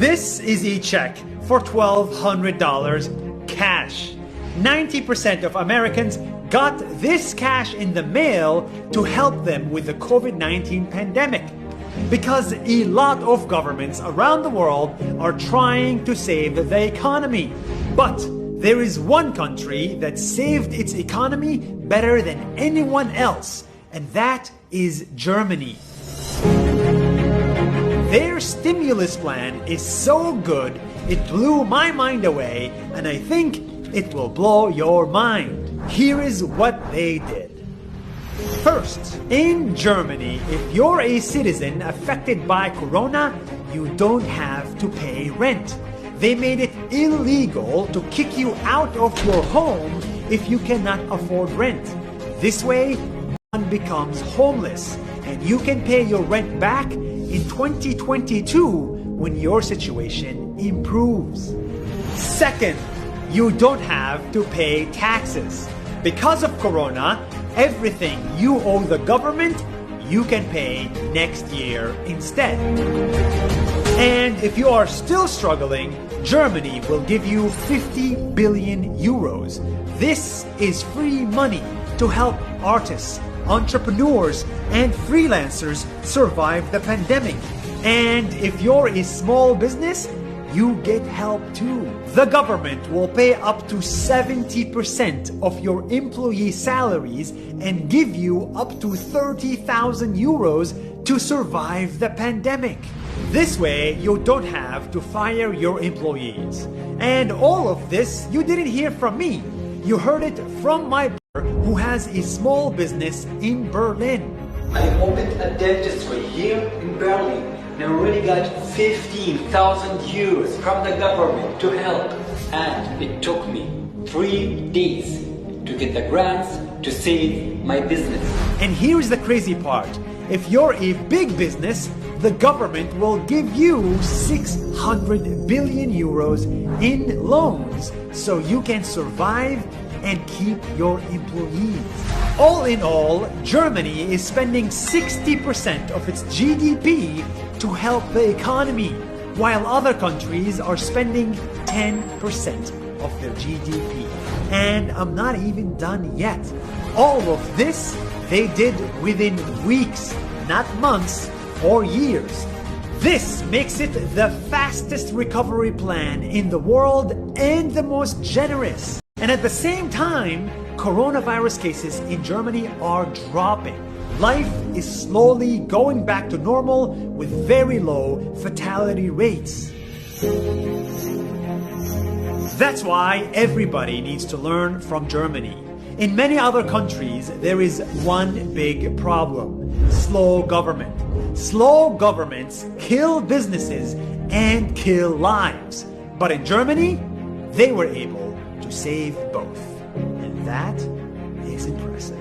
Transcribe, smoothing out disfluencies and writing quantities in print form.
This is a check for $1,200 cash. 90% of Americans got this cash in the mail to help them with the COVID-19 pandemic. Because a lot of governments around the world are trying to save the economy. But there is one country that saved its economy better than anyone else, and that is Germany. Their stimulus plan is so good, it blew my mind away, and I think it will blow your mind. Here is what they did. First, in Germany, if you're a citizen affected by Corona, you don't have to pay rent. They made it illegal to kick you out of your home if you cannot afford rent. This way, one becomes homeless, and you can pay your rent back in 2022 when your situation improves. Second, you don't have to pay taxes. Because of Corona, everything you owe the government, you can pay next year instead. And if you are still struggling, Germany will give you 50 billion euros. This is free money to help artists, entrepreneurs, and freelancers survive the pandemic. And if you're a small business, you get help too. The government will pay up to 70% of your employee salaries and give you up to 30,000 euros to survive the pandemic. This way, you don't have to fire your employees. And all of this you didn't hear from me. You heard it from my brother who has a small business in Berlin. I opened a dentistry here in Berlin. I already got 15,000 euros from the government to help. And it took me 3 days to get the grants to save my business. And here's the crazy part. If you're a big business, the government will give you 600 billion euros in loans so you can survive and keep your employees. All in all, Germany is spending 60% of its GDP to help the economy, while other countries are spending 10% of their GDP. And I'm not even done yet. All of this they did within weeks, not months or years. This makes it the fastest recovery plan in the world and the most generous. And at the same time, coronavirus cases in Germany are dropping. Life is slowly going back to normal with very low fatality rates. That's why everybody needs to learn from Germany. In many other countries, there is one big problem: slow government. Slow governments kill businesses and kill lives. But in Germany, they were able to save both. And that is impressive.